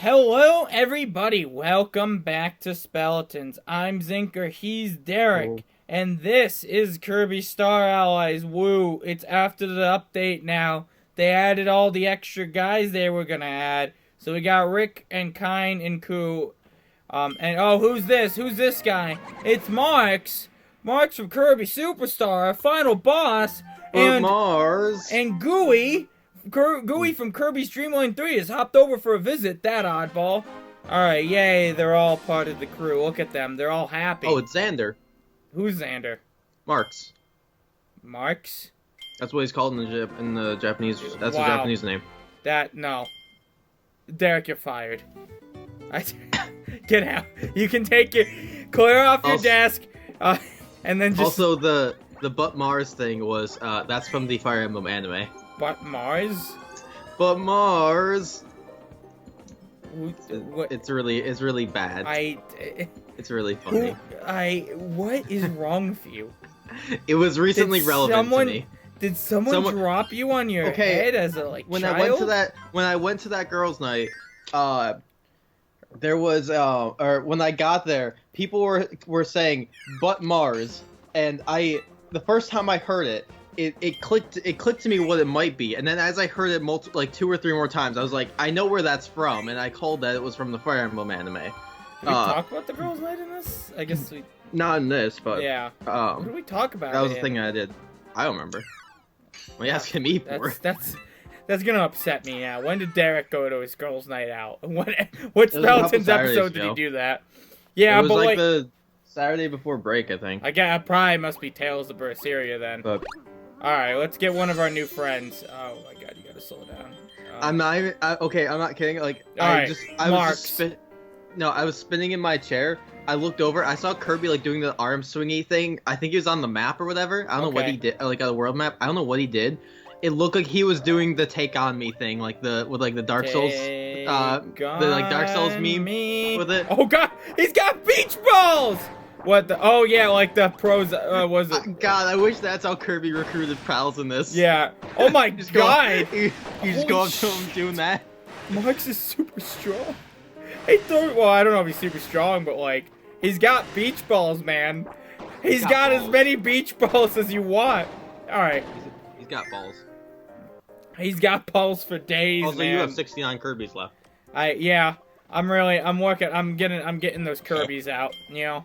Hello, everybody. Welcome back to Speletons. I'm Zinker, he's Derek, and this is Kirby Star Allies. Woo, it's after the update now. They added all the extra guys they were gonna add. So we got Rick and Kine and Koo. And oh, who's this? Who's this guy? It's Marks. Marks from Kirby Superstar, our final boss. And Mars. And Gooey. Gooey from Kirby's Dream Lane 3 has hopped over for a visit, that oddball. Alright, yay, they're all part of the crew. Look at them, they're all happy. Oh, it's Xander. Who's Xander? Marks. Marks? That's what he's called in the Japanese. That's Wow. the Japanese name. No. Derek, you're fired. Get out. You can take your... Clear off your desk. And then just... Also, the But Mars thing was, that's from the Fire Emblem anime. But Mars? But Mars! What? It's really bad. It's really funny. What is wrong with you? It was recently relevant to me. Did someone drop you on your head as a child? When I went to that girls' night, there was or when I got there, people were saying "but Mars," and the first time I heard it, it clicked to me what it might be, and then as I heard it like 2 or 3 more times, I was like, I know where that's from, and I called that it was from the Fire Emblem anime. Did we talk about the girls' night in this? I guess we... Not in this, but... Yeah. What did we talk about? That was the thing I did. I don't remember. What are you asking me for? That's gonna upset me now. When did Derek go to his girls' night out? What Speletons episode did he do that? Yeah, it was like the Saturday before break, I think. I guess probably must be Tales of Berseria then. But... Alright, let's get one of our new friends. Oh my god, you gotta slow down. I'm not even... okay, I'm not kidding. Like, I was spinning in my chair. I looked over. I saw Kirby, like, doing the arm swingy thing. I think he was on the map or whatever. I don't know what he did. Like, on the world map. I don't know what he did. It looked like he was doing the Take On Me thing. Like, the Dark Souls... Dark Souls meme with it. Oh god! He's got beach balls! What the... Oh, yeah, like the pros... was it... God, I wish that's how Kirby recruited pals in this. Yeah. Oh my god! You just go up to him doing that. Marks is super strong. Well, I don't know if he's super strong, but, like, he's got beach balls, man. He's got as many beach balls as you want. Alright. He's got balls. He's got balls for days, also, man. You have 69 Kirbys left. Yeah. I'm getting those Kirbys out, you know?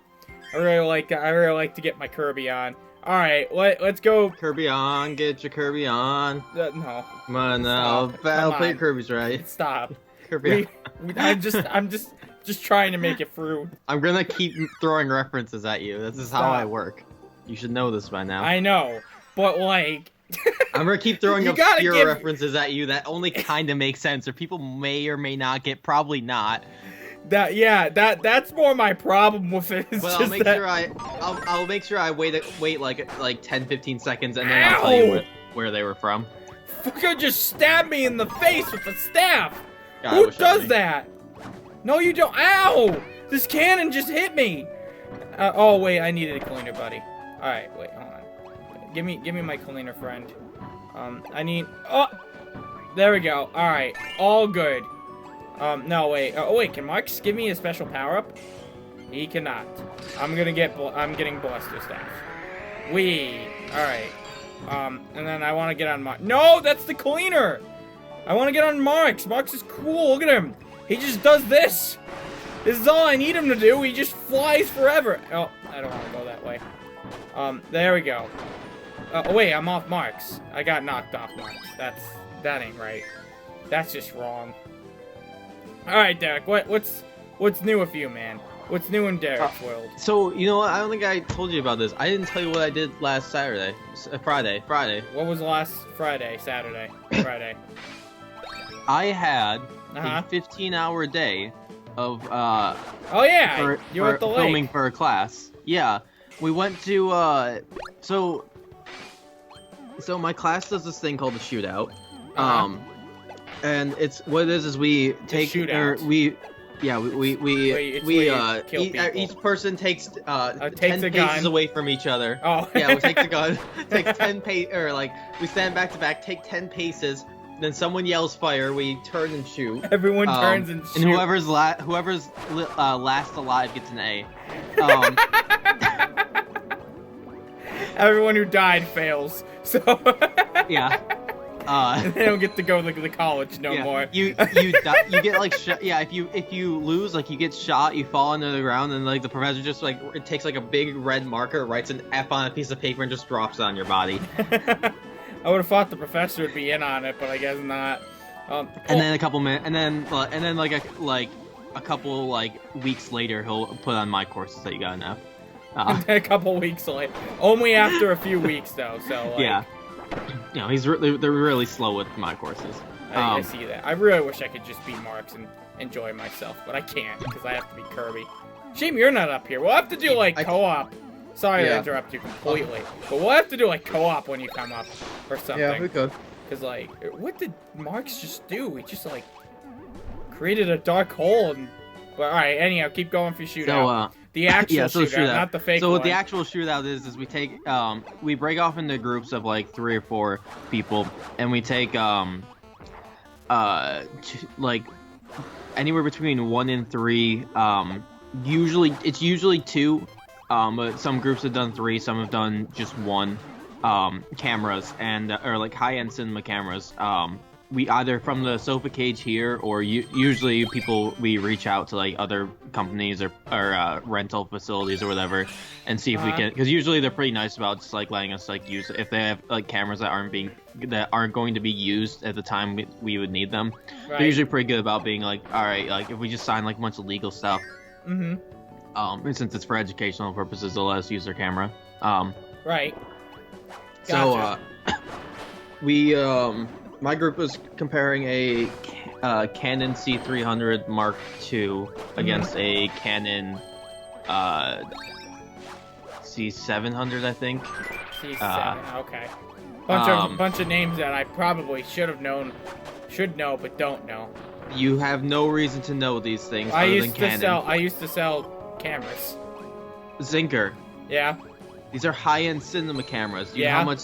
I really like to get my Kirby on. All right, let's go. Kirby on, get your Kirby on. No. Come on now, battle play Kirby's right. Stop. Kirby. I'm just trying to make it through. I'm gonna keep throwing references at you. This is how I work. You should know this by now. I know, but like. I'm gonna keep throwing obscure references at you that only kind of make sense, or people may or may not get. Probably not. That's more my problem with it. But I'll make sure I wait like 10-15 seconds, and then I'll tell you where they were from. Fucker just stabbed me in the face with a staff. God, who does that? No, you don't. Ow! This cannon just hit me. Oh wait, I needed a cleaner, buddy. All right, wait, hold on. Give me my cleaner friend. I need. Oh, there we go. All right, all good. No, wait. Oh, wait, can Marks give me a special power-up? He cannot. I'm getting Blaster Staff. Alright. And then I want to get on Marks. No, that's the cleaner! I want to get on Marks. Marks is cool. Look at him. He just does this. This is all I need him to do. He just flies forever. Oh, I don't want to go that way. There we go. Oh, wait, I'm off Marks. I got knocked off Marks. That ain't right. That's just wrong. Alright, Derek, what's new with you, man? What's new in Derek's world? So, you know what? I don't think I told you about this. I didn't tell you what I did last Saturday. Friday. What was last Friday? Saturday. Friday. I had a 15-hour day of, oh, yeah! You were at the lake. Filming for a class. Yeah. We went to, so my class does this thing called the Shootout. And it's what it is we take each person takes 10 paces gun away from each other. Oh. Yeah, we take the gun, take 10 we stand back to back, take 10 paces, then someone yells fire. We turn and shoot. Everyone turns and shoot. And whoever's last alive gets an A. Everyone who died fails. So yeah. They don't get to go to the college no more. You get like if you lose, like you get shot, you fall into the ground, and like the professor just like it takes like a big red marker, writes an F on a piece of paper, and just drops it on your body. I would have thought the professor would be in on it, but I guess not. And then a couple minutes, and then like a couple like weeks later, he'll put on my courses that you got enough. A couple weeks later, only after a few weeks though. So like, yeah. You know, they're really slow with my courses. I see that. I really wish I could just be Marks and enjoy myself, but I can't because I have to be Kirby. Shame you're not up here. We'll have to do like co-op. Sorry to interrupt you completely, but we'll have to do like co-op when you come up or something. Yeah, we could. Cause like, what did Marks just do? He just like created a dark hole. And but all right, anyhow, keep going for shootout. So, the actual shootout, not the fake one. So what the actual shootout is we take we break off into groups of like 3 or 4 people, and we take like anywhere between 1 and 3. It's usually 2. But some groups have done 3, some have done just 1 cameras, and or like high-end cinema cameras. We either from the sofa cage here, or usually we reach out to like other companies or rental facilities or whatever, and see if we can, because usually they're pretty nice about just like letting us like use if they have like cameras that aren't going to be used at the time we would need them. Right. They're usually pretty good about being like, all right, like if we just sign like a bunch of legal stuff. Mm-hmm. And since it's for educational purposes, they'll let us use their camera. Right. Gotcha. So, my group was comparing a Canon C300 Mark II against a Canon C700, I think. C7, okay. Bunch of names that I probably should know, but don't know. You have no reason to know these things I other used than Canon. I used to sell cameras. Zinker. Yeah. These are high-end cinema cameras. Do you know how much?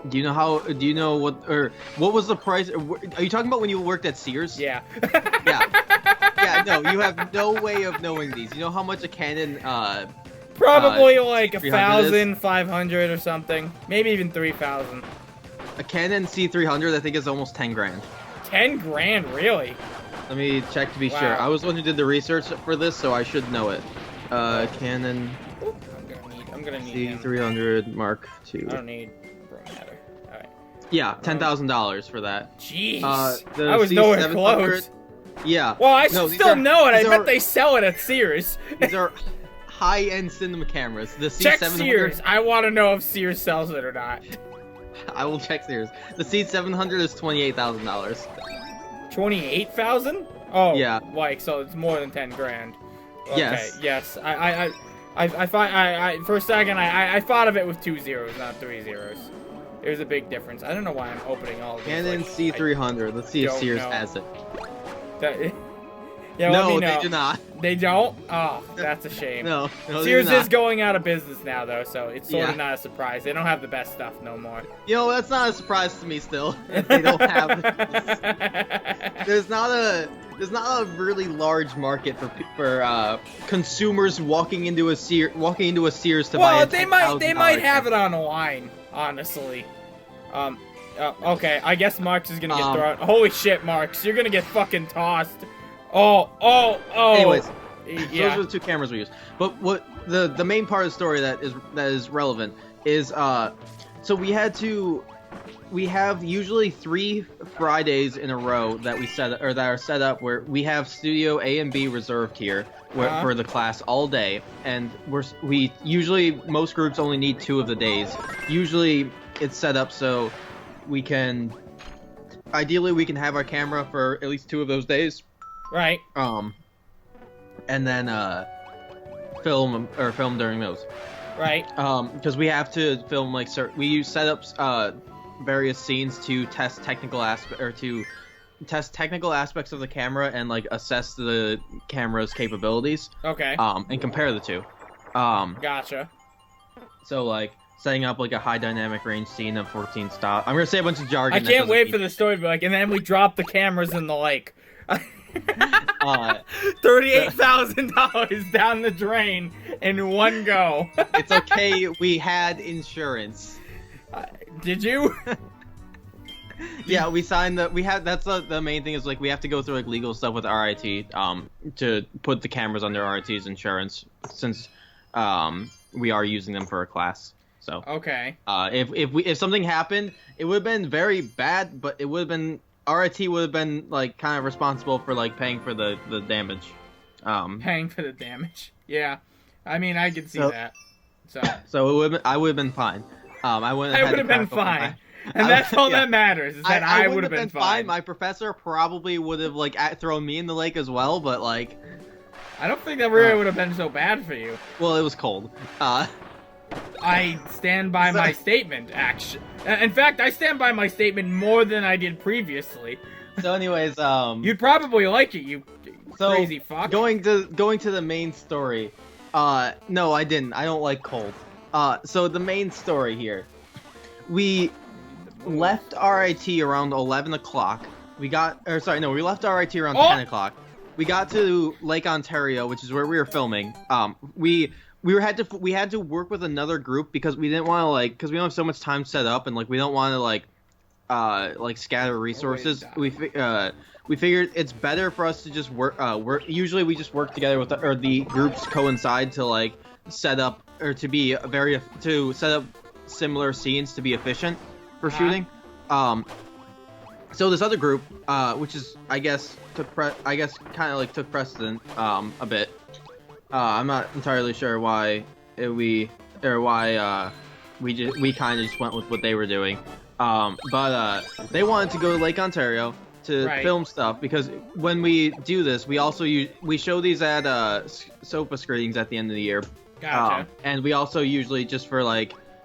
Do you know what was the price? Are you talking about when you worked at Sears? Yeah. Yeah. No, you have no way of knowing these. You know how much a Canon? Probably like 1,500 or something. Maybe even 3,000. A Canon C300, I think, is almost 10 grand. 10 grand, really? Let me check to be sure. I was the one who did the research for this, so I should know it. Canon. I'm gonna need C300 Mark II. I don't need matter. All right. Yeah, $10,000 for that. Jeez. I was nowhere close. Yeah. Well, I should still know it. I bet they sell it at Sears. These are high-end cinema cameras. The C700. Check Sears. I want to know if Sears sells it or not. I will check Sears. The C700 is $28,000. 28,000? Oh, yeah. Like, so it's more than 10 grand. Okay, yes. Yes. I for a second I thought of it with 2 zeros, not 3 zeros. There's a big difference. I don't know why I'm opening all of these. Canon C300. Let's see if Sears has it. Yeah, no, they do not. They don't? Oh, that's a shame. No, Sears is going out of business now, though, so it's sort of not a surprise. They don't have the best stuff no more. You know, that's not a surprise to me still. If they don't have this. There's not a really large market for consumers walking into a Sears to buy a Well, they might have it on a line, honestly. Okay, I guess Marks is gonna get thrown. Holy shit, Marks, you're gonna get fucking tossed. Oh. Anyways, yeah. Those are the 2 cameras we use. But what the main part of the story that is relevant is so we have usually 3 Fridays in a row that are set up where we have studio A and B reserved here for the class all day, and we usually most groups only need 2 of the days. Usually it's set up so ideally we can have our camera for at least 2 of those days. Right. And then film during those. Right. Because we have to film like we set up various scenes to test technical aspects of the camera and like assess the camera's capabilities. Okay. And compare the 2. Gotcha. So like setting up like a high dynamic range scene of 14 stop. I'm gonna say a bunch of jargon. I can't wait for the story to be like, and then we drop the cameras in the lake. $38,000 down the drain in one go. It's okay. We had insurance. Did you? Yeah, we signed the. We had. That's the main thing is like we have to go through like legal stuff with RIT to put the cameras under RIT's insurance since we are using them for a class. So okay. If something happened, it would have been very bad, but it would have been RIT would have been like kind of responsible for like paying for the damage. Paying for the damage. Yeah, I mean I could see that. So it would I would have been fine. I would have been fine. And that's all that matters, is that I would have been fine. My professor probably would have, like, thrown me in the lake as well, but, like... I don't think that really would have been so bad for you. Well, it was cold. I stand by my statement, actually. In fact, I stand by my statement more than I did previously. So anyways, You'd probably like it, you crazy fuck. Going to the main story. No, I didn't. I don't like cold. So the main story here. We... left RIT around 11 o'clock. We left RIT around 10 o'clock. We got to Lake Ontario, which is where we were filming. We had to work with another group because we didn't want to because we don't have so much time set up and we don't want to scatter resources. We figured it's better for us to just work. Usually we just work together with the groups coincide to set up or to set up similar scenes to be efficient for shooting. So this other group, which is I guess took precedent a bit. I'm not entirely sure why we kind of just went with what they were doing. But they wanted to go to Lake Ontario to film stuff because when we do this, we also we show these at SOFA screenings at the end of the year. Gotcha. And we also usually just for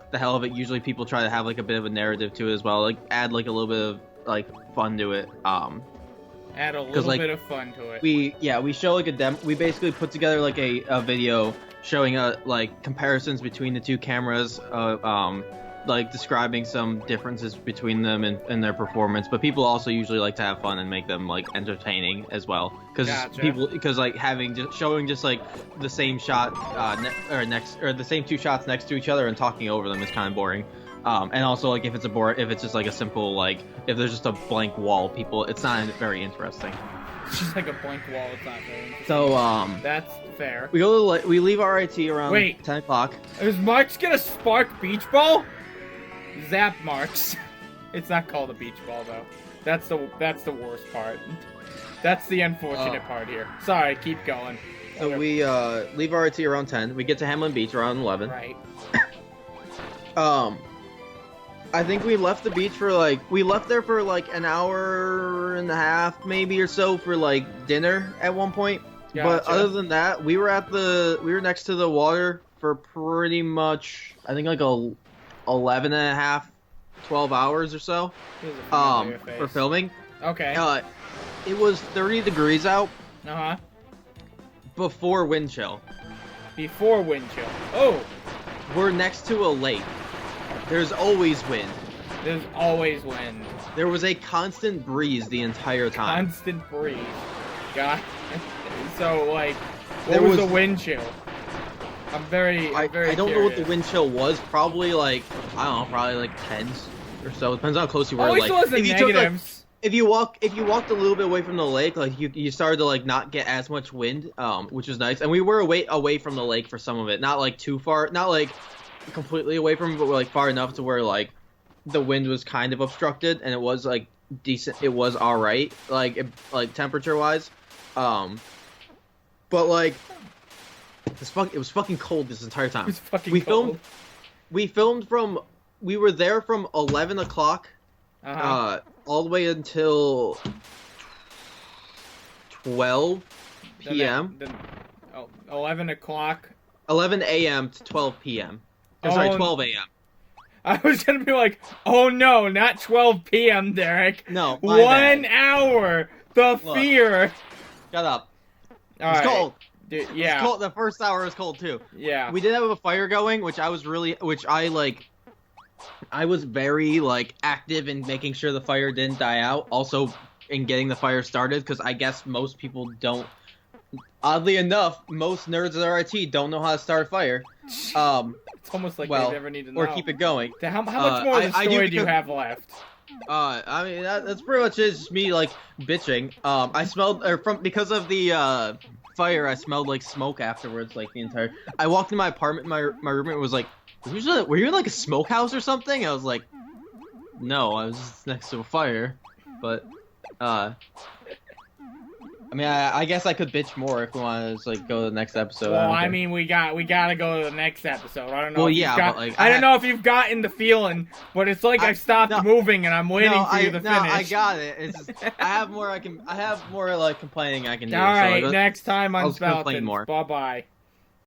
the hell of it, usually people try to have a bit of a narrative to it as well, add a little bit of fun to it. Add a little bit of fun to it. We show a demo. We basically put together a video showing comparisons between the two cameras, describing some differences between them and their performance. But people also usually like to have fun and make them entertaining as well, because showing just the same shot the same two shots next to each other and talking over them is kind of boring. And also if it's just a simple if there's just a blank wall, it's not very interesting. It's just a blank wall. It's not very interesting. So that's fair. We leave RIT around 10 o'clock. Is Mark's gonna spark beach ball? Zap Marks. It's not called a beach ball though. That's the worst part. That's the unfortunate part here. Sorry, keep going. So we leave RIT around 10. We get to Hamlin Beach around 11. Right. I think we left the beach for we left there for an hour and a half maybe or so for dinner at one point. Gotcha. But other than that, we were next to the water for pretty much I think 11 and a half, 12 hours or so for filming. Okay. It was 30 degrees out. Uh-huh. Before wind chill. Before wind chill. Oh. We're next to a lake. There's always wind. There's always wind. There was a constant breeze the entire time. Constant breeze. God. So what was the wind chill? I don't know what the wind chill was. Probably I don't know, probably 10s or so. Depends how close you were. If you walked a little bit away from the lake, you started to not get as much wind, which was nice. And we were away from the lake for some of it, not too far, not completely away from it, but we're far enough to where the wind was kind of obstructed, and it was decent. It was all right, temperature wise, but it was fucking cold this entire time. It was fucking cold. We were there from 11 o'clock, all the way until 12 p.m. 11 o'clock. 11 a.m. to 12 p.m. I'm sorry, 12 a.m. I was gonna be oh no, not 12 p.m., Derek. No, 1 hour. The fear. Shut up. It's cold. Dude, yeah. Cold. The first hour was cold too. Yeah. We did have a fire going, which I was very like active in making sure the fire didn't die out. Also in getting the fire started, because I guess most people don't. Oddly enough, most nerds at RIT don't know how to start a fire. It's almost like they never need to know. Or keep it going. How much more of the story do you have left? I mean that's pretty much it. Just me like bitching. I smelled because of the fire. I smelled like smoke afterwards. Like the entire. I walked in my apartment. My roommate was like, "Were you in like a smokehouse or something?" I was like, "No, I was just next to a fire." But I mean, I guess I could bitch more if we want to just, like go to the next episode. Well, I mean, we gotta go to the next episode. I don't know. Well, if yeah, you've got, but like I don't know if you've gotten the feeling, but it's like I've stopped moving and I'm waiting for you to finish. I got it. It's just, I have more like complaining I can do. All right, so next time on I'll complain Speletons. more. Bye bye.